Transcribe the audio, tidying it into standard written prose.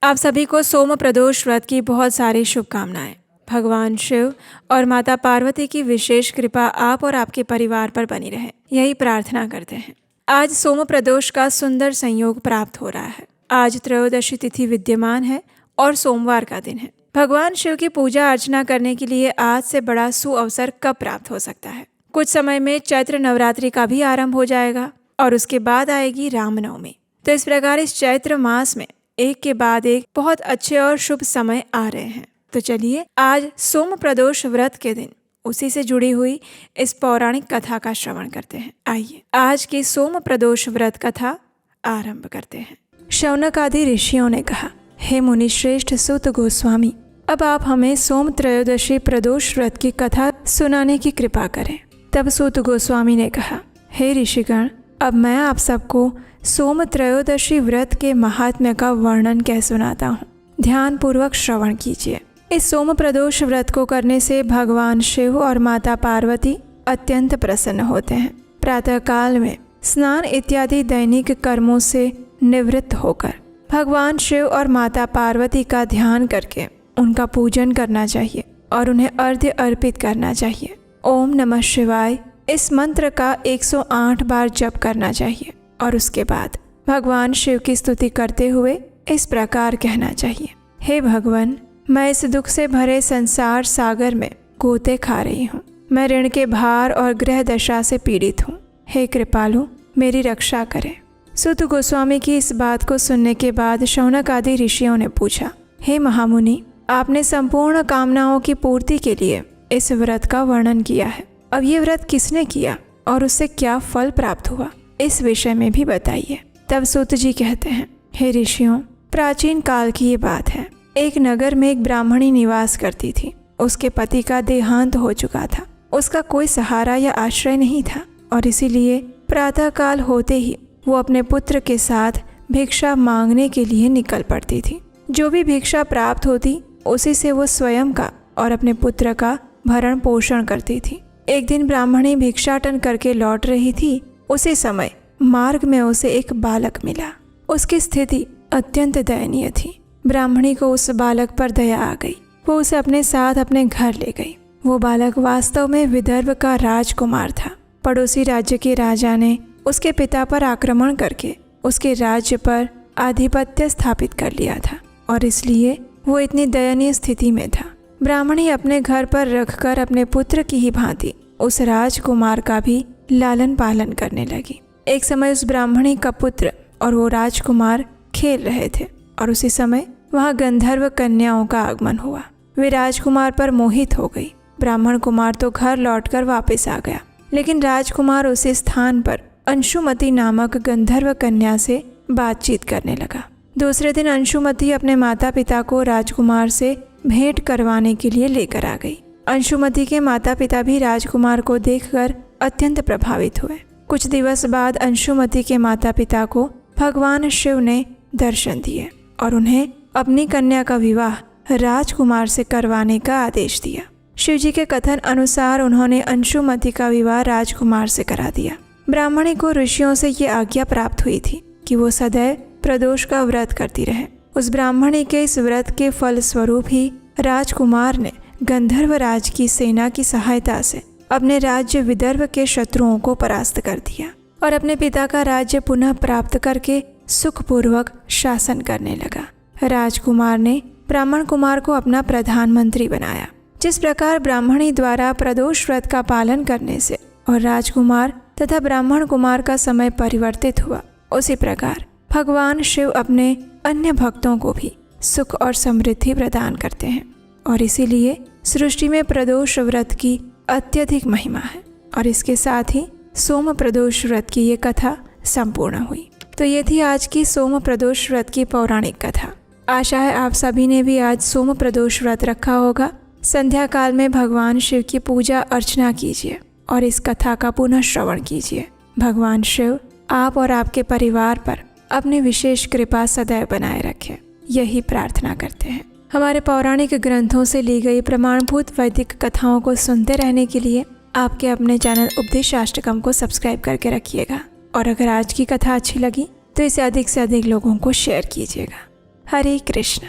आप सभी को सोम प्रदोष व्रत की बहुत सारी शुभकामनाएं। भगवान शिव और माता पार्वती की विशेष कृपा आप और आपके परिवार पर बनी रहे, यही प्रार्थना करते हैं। आज सोम प्रदोष का सुंदर संयोग प्राप्त हो रहा है। आज त्रयोदशी तिथि विद्यमान है और सोमवार का दिन है। भगवान शिव की पूजा अर्चना करने के लिए आज से बड़ा सुअवसर कब प्राप्त हो सकता है? कुछ समय में चैत्र नवरात्रि का भी आरंभ हो जाएगा और उसके बाद आएगी रामनवमी। तो इस प्रकार इस चैत्र मास में एक के बाद एक बहुत अच्छे और शुभ समय आ रहे हैं। तो चलिए आज सोम प्रदोष व्रत के दिन उसी से जुड़ी हुई इस पौराणिक कथा का श्रवण करते हैं। आइए आज की सोम प्रदोष व्रत कथा आरंभ करते हैं। शौनक आदि ऋषियों ने कहा, हे मुनि श्रेष्ठ सूत गोस्वामी, अब आप हमें सोम त्रयोदशी प्रदोष व्रत की कथा सुनाने की कृपा करें। तब सूत गोस्वामी ने कहा, हे ऋषिगण, अब मैं आप सबको सोम त्रयोदशी व्रत के महात्म्य का वर्णन कह सुनाता हूँ। ध्यान पूर्वक श्रवण कीजिए। इस सोम प्रदोष व्रत को करने से भगवान शिव और माता पार्वती अत्यंत प्रसन्न होते हैं। प्रातः काल में स्नान इत्यादि दैनिक कर्मों से निवृत्त होकर भगवान शिव और माता पार्वती का ध्यान करके उनका पूजन करना चाहिए और उन्हें अर्घ्य अर्पित करना चाहिए। ओम नमः शिवाय इस मंत्र का 108 बार जप करना चाहिए और उसके बाद भगवान शिव की स्तुति करते हुए इस प्रकार कहना चाहिए, हे भगवान, मैं इस दुख से भरे संसार सागर में गोते खा रही हूँ। मैं ऋण के भार और ग्रह दशा से पीड़ित हूँ। हे कृपालु, मेरी रक्षा करें। सूत गोस्वामी की इस बात को सुनने के बाद शौनक आदि ऋषियों ने पूछा, हे महामुनि, आपने संपूर्ण कामनाओं की पूर्ति के लिए इस व्रत का वर्णन किया है। अब ये व्रत किसने किया और उससे क्या फल प्राप्त हुआ, इस विषय में भी बताइए। तब सूत जी कहते हैं, हे ऋषियों, प्राचीन काल की ये बात है। एक नगर में एक ब्राह्मणी निवास करती थी। उसके पति का देहांत हो चुका था। उसका कोई सहारा या आश्रय नहीं था और इसीलिए प्रातः काल होते ही वो अपने पुत्र के साथ भिक्षा मांगने के लिए निकल पड़ती थी। जो भी भिक्षा प्राप्त होती उसी से वो स्वयं का और अपने पुत्र का भरण पोषण करती थी। एक दिन ब्राह्मणी भिक्षाटन करके लौट रही थी। उसी समय मार्ग में उसे एक बालक मिला। उसकी स्थिति अत्यंत दयनीय थी। ब्राह्मणी को उस बालक पर दया आ गई। वो उसे अपने साथ अपने घर ले गई। वो बालक वास्तव में विदर्भ का राजकुमार था। पड़ोसी राज्य के राजा ने उसके पिता पर आक्रमण करके उसके राज्य पर आधिपत्य स्थापित कर लिया था और इसलिए वो इतनी दयनीय स्थिति में था। ब्राह्मणी अपने घर पर रखकर अपने पुत्र की ही भांति उस राजकुमार का भी लालन पालन करने लगी। एक समय उस ब्राह्मणी का पुत्र और वो राजकुमार खेल रहे थे और उसी समय वहाँ गंधर्व कन्याओं का आगमन हुआ। वे राजकुमार पर मोहित हो गई। ब्राह्मण कुमार तो घर लौटकर वापस आ गया, लेकिन राजकुमार उसी स्थान पर अंशुमती नामक गंधर्व कन्या से बातचीत करने लगा। दूसरे दिन अंशुमती अपने माता पिता को राजकुमार से भेंट करवाने के लिए लेकर आ गई। अंशुमती के माता पिता भी राजकुमार को देखकर अत्यंत प्रभावित हुए। कुछ दिवस बाद अंशुमती के माता पिता को भगवान शिव ने दर्शन दिए और उन्हें अपनी कन्या का विवाह राजकुमार से करवाने का आदेश दिया। शिव जी के कथन अनुसार उन्होंने अंशुमती का विवाह राजकुमार से करा दिया। ब्राह्मणी को ऋषियों से ये आज्ञा प्राप्त हुई थी कि वो सदैव प्रदोष का व्रत करती रहे। उस ब्राह्मणी के इस व्रत के फल स्वरूप ही राजकुमार ने गंधर्व राज की सेना की सहायता से अपने राज्य विदर्भ के शत्रुओं को परास्त कर दिया और अपने पिता का राज्य पुनः प्राप्त करके सुखपूर्वक शासन करने लगा। राजकुमार ने ब्राह्मण कुमार को अपना प्रधानमंत्री बनाया। जिस प्रकार ब्राह्मणी द्वारा प्रदोष व्रत का पालन करने से और राजकुमार तथा ब्राह्मण कुमार का समय परिवर्तित हुआ, उसी प्रकार भगवान शिव अपने अन्य भक्तों को भी सुख और समृद्धि प्रदान करते हैं और इसीलिए सृष्टि में प्रदोष व्रत की अत्यधिक महिमा है। और इसके साथ ही सोम प्रदोष व्रत की ये कथा संपूर्ण हुई। तो ये थी आज की सोम प्रदोष व्रत की पौराणिक कथा। आशा है आप सभी ने भी आज सोम प्रदोष व्रत रखा होगा। संध्या काल में भगवान शिव की पूजा अर्चना कीजिए और इस कथा का पुनः श्रवण कीजिए। भगवान शिव आप और आपके परिवार पर अपनी विशेष कृपा सदैव बनाए रखें, यही प्रार्थना करते हैं। हमारे पौराणिक ग्रंथों से ली गई प्रमाणभूत वैदिक कथाओं को सुनते रहने के लिए आपके अपने चैनल उपदेशाष्टकम को सब्सक्राइब करके रखिएगा और अगर आज की कथा अच्छी लगी तो इसे अधिक से अधिक लोगों को शेयर कीजिएगा। हरे कृष्ण।